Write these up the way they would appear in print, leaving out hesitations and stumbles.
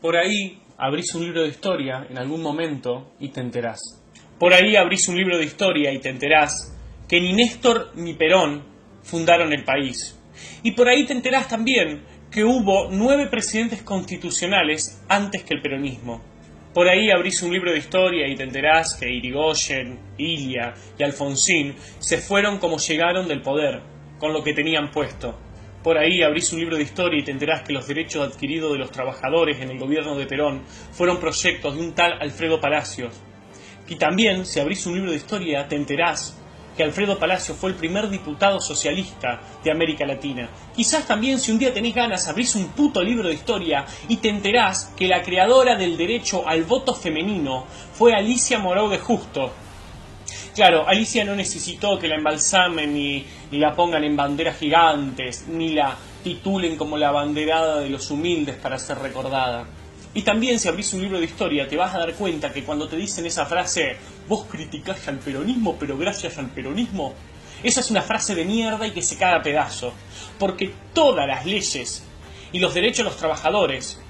Por ahí abrís un libro de historia en algún momento y te enterás. Por ahí abrís un libro de historia y te enterás que ni Néstor ni Perón fundaron el país. Y por ahí te enterás también que hubo 9 presidentes constitucionales antes que el peronismo. Por ahí abrís un libro de historia y te enterás que Irigoyen, Ilia y Alfonsín se fueron como llegaron del poder, con lo que tenían puesto. Por ahí abrís un libro de historia y te enterás que los derechos adquiridos de los trabajadores en el gobierno de Perón fueron proyectos de un tal Alfredo Palacios. Y también, si abrís un libro de historia, te enterás que Alfredo Palacios fue el primer diputado socialista de América Latina. Quizás también, si un día tenés ganas, abrís un puto libro de historia y te enterás que la creadora del derecho al voto femenino fue Alicia Moreau de Justo. Claro, Alicia no necesitó que la embalsamen ni la pongan en banderas gigantes, ni la titulen como la abanderada de los humildes para ser recordada. Y también, si abrís un libro de historia, te vas a dar cuenta que cuando te dicen esa frase, vos criticás al peronismo, pero gracias al peronismo, esa es una frase de mierda y que se cae a pedazos. Porque todas las leyes y los derechos de los trabajadores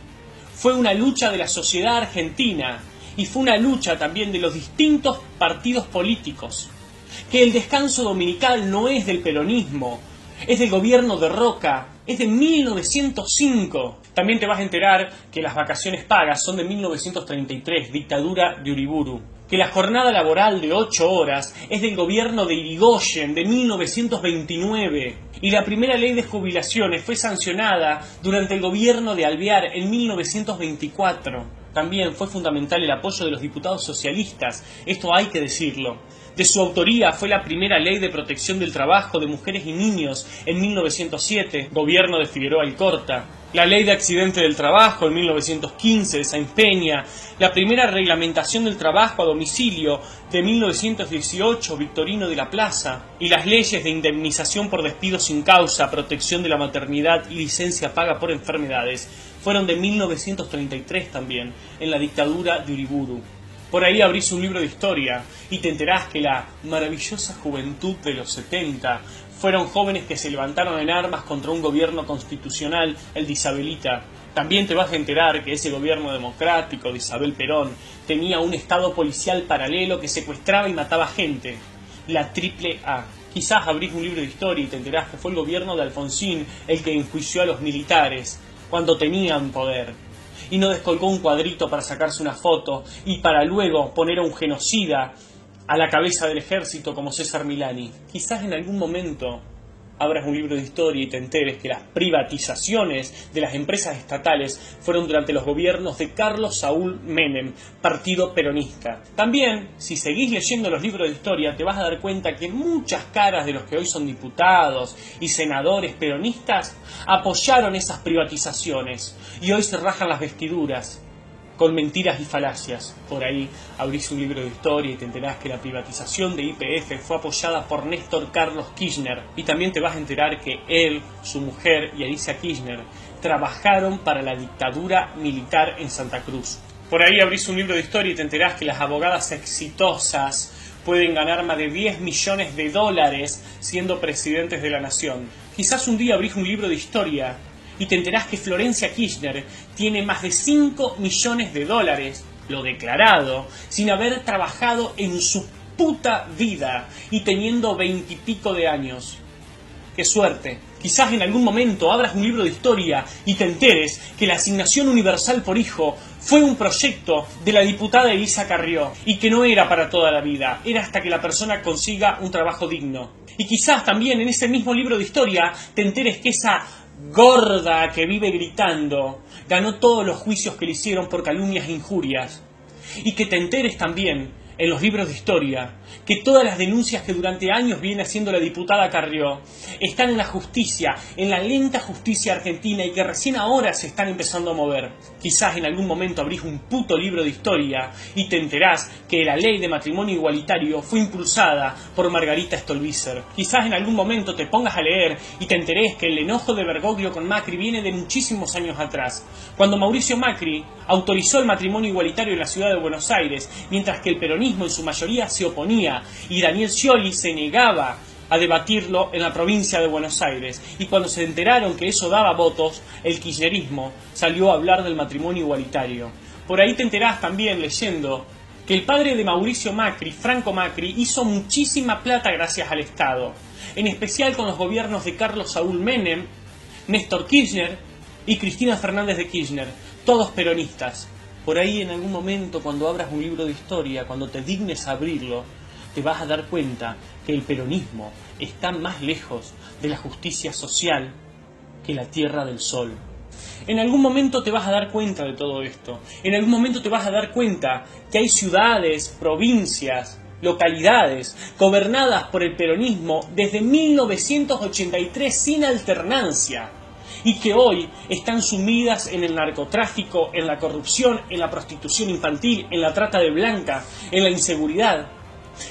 fue una lucha de la sociedad argentina y fue una lucha también de los distintos partidos políticos. Que el descanso dominical no es del peronismo, es del gobierno de Roca, es de 1905. También te vas a enterar que las vacaciones pagas son de 1933, dictadura de Uriburu. Que la jornada laboral de 8 horas es del gobierno de Irigoyen, de 1929. Y la primera ley de jubilaciones fue sancionada durante el gobierno de Alvear en 1924. También fue fundamental el apoyo de los diputados socialistas, esto hay que decirlo. De su autoría fue la primera ley de protección del trabajo de mujeres y niños en 1907, gobierno de Figueroa Alcorta. La ley de accidente del trabajo en 1915 de Sáenz Peña, la primera reglamentación del trabajo a domicilio de 1918, Victorino de la Plaza, y las leyes de indemnización por despido sin causa, protección de la maternidad y licencia paga por enfermedades, fueron de 1933 también, en la dictadura de Uriburu. Por ahí abrís un libro de historia y te enterás que la maravillosa juventud de los 70 fueron jóvenes que se levantaron en armas contra un gobierno constitucional, el de Isabelita. También te vas a enterar que ese gobierno democrático de Isabel Perón tenía un estado policial paralelo que secuestraba y mataba gente, la Triple A. Quizás abrís un libro de historia y te enterás que fue el gobierno de Alfonsín el que enjuició a los militares cuando tenían poder. Y no descolgó un cuadrito para sacarse una foto y para luego poner a un genocida a la cabeza del ejército como César Milani. Quizás en algún momento abras un libro de historia y te enteres que las privatizaciones de las empresas estatales fueron durante los gobiernos de Carlos Saúl Menem, partido peronista. También, si seguís leyendo los libros de historia, te vas a dar cuenta que muchas caras de los que hoy son diputados y senadores peronistas apoyaron esas privatizaciones y hoy se rajan las vestiduras con mentiras y falacias. Por ahí abrís un libro de historia y te enterás que la privatización de YPF fue apoyada por Néstor Carlos Kirchner. Y también te vas a enterar que él, su mujer y Alicia Kirchner trabajaron para la dictadura militar en Santa Cruz. Por ahí abrís un libro de historia y te enterás que las abogadas exitosas pueden ganar más de 10 millones de dólares siendo presidentes de la nación. Quizás un día abrís un libro de historia y te enterás que Florencia Kirchner tiene más de 5 millones de dólares, lo declarado, sin haber trabajado en su puta vida y teniendo 20 y pico de años. ¡Qué suerte! Quizás en algún momento abras un libro de historia y te enteres que la asignación universal por hijo fue un proyecto de la diputada Elisa Carrió y que no era para toda la vida, era hasta que la persona consiga un trabajo digno. Y quizás también en ese mismo libro de historia te enteres que esa gorda que vive gritando ganó todos los juicios que le hicieron por calumnias e injurias. Y que te enteres también en los libros de historia que todas las denuncias que durante años viene haciendo la diputada Carrió están en la justicia, en la lenta justicia argentina y que recién ahora se están empezando a mover. Quizás en algún momento abrís un puto libro de historia y te enterás que la ley de matrimonio igualitario fue impulsada por Margarita Stolbizer. Quizás en algún momento te pongas a leer y te enterés que el enojo de Bergoglio con Macri viene de muchísimos años atrás, cuando Mauricio Macri autorizó el matrimonio igualitario en la ciudad de Buenos Aires, mientras que el peronismo en su mayoría se oponía y Daniel Scioli se negaba a debatirlo en la provincia de Buenos Aires. Y cuando se enteraron que eso daba votos, el kirchnerismo salió a hablar del matrimonio igualitario. Por ahí te enterás también leyendo que el padre de Mauricio Macri, Franco Macri, hizo muchísima plata gracias al Estado, en especial con los gobiernos de Carlos Saúl Menem, Néstor Kirchner y Cristina Fernández de Kirchner, todos peronistas. Por ahí en algún momento, cuando abras un libro de historia, cuando te dignes a abrirlo, te vas a dar cuenta que el peronismo está más lejos de la justicia social que la Tierra del Sol. En algún momento te vas a dar cuenta de todo esto. En algún momento te vas a dar cuenta que hay ciudades, provincias, localidades gobernadas por el peronismo desde 1983 sin alternancia y que hoy están sumidas en el narcotráfico, en la corrupción, en la prostitución infantil, en la trata de blancas, en la inseguridad.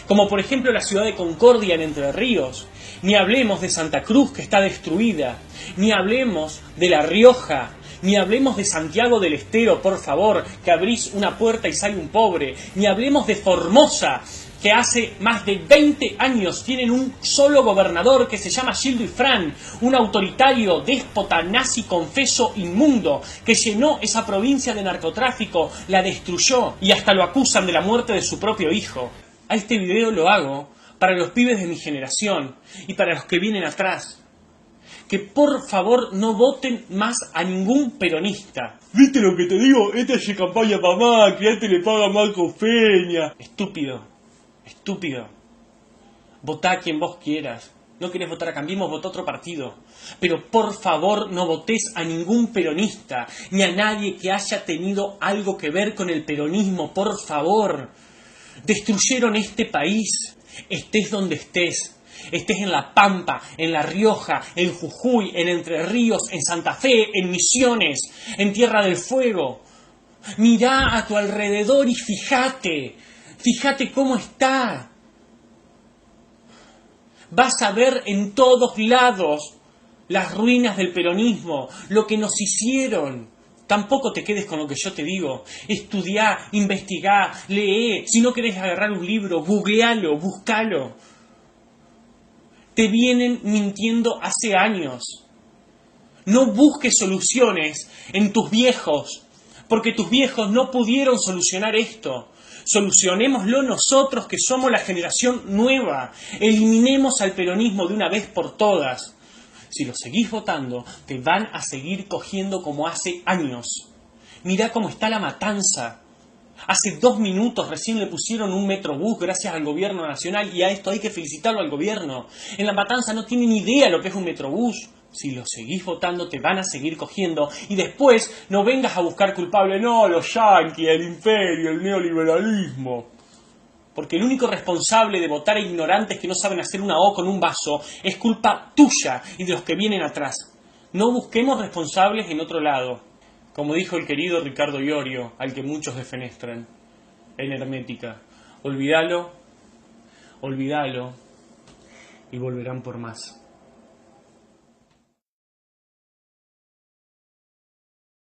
Como por ejemplo la ciudad de Concordia en Entre Ríos. Ni hablemos de Santa Cruz, que está destruida. Ni hablemos de La Rioja. Ni hablemos de Santiago del Estero, por favor, que abrís una puerta y sale un pobre. Ni hablemos de Formosa, que hace más de 20 años tienen un solo gobernador que se llama Gildo Ifrán, un autoritario, déspota, nazi, confeso, inmundo, que llenó esa provincia de narcotráfico, la destruyó y hasta lo acusan de la muerte de su propio hijo. A este video lo hago para los pibes de mi generación y para los que vienen atrás. Que por favor no voten más a ningún peronista. ¿Viste lo que te digo? Esta es campaña para Macri, a este le paga Marco Peña. Estúpido, estúpido. Votá a quien vos quieras. No querés votar a Cambiemos, votá a otro partido. Pero por favor no votés a ningún peronista, ni a nadie que haya tenido algo que ver con el peronismo, por favor. Destruyeron este país, estés donde estés. Estés en La Pampa, en La Rioja, en Jujuy, en Entre Ríos, en Santa Fe, en Misiones, en Tierra del Fuego. Mirá a tu alrededor y fíjate cómo está. Vas a ver en todos lados las ruinas del peronismo, lo que nos hicieron. Tampoco te quedes con lo que yo te digo. Estudiá, investigá, lee. Si no querés agarrar un libro, googlealo, buscalo. Te vienen mintiendo hace años. No busques soluciones en tus viejos, porque tus viejos no pudieron solucionar esto. Solucionémoslo nosotros, que somos la generación nueva. Eliminemos al peronismo de una vez por todas. Si lo seguís votando, te van a seguir cogiendo como hace años. Mirá cómo está La Matanza. Hace 2 minutos recién le pusieron un metrobús gracias al gobierno nacional y a esto hay que felicitarlo al gobierno. En La Matanza no tienen ni idea lo que es un metrobús. Si lo seguís votando te van a seguir cogiendo y después no vengas a buscar culpable. No, los yanquis, el imperio, el neoliberalismo. Porque el único responsable de votar a ignorantes que no saben hacer una O con un vaso es culpa tuya y de los que vienen atrás. No busquemos responsables en otro lado. Como dijo el querido Ricardo Iorio, al que muchos defenestran, en Hermética, olvídalo y volverán por más.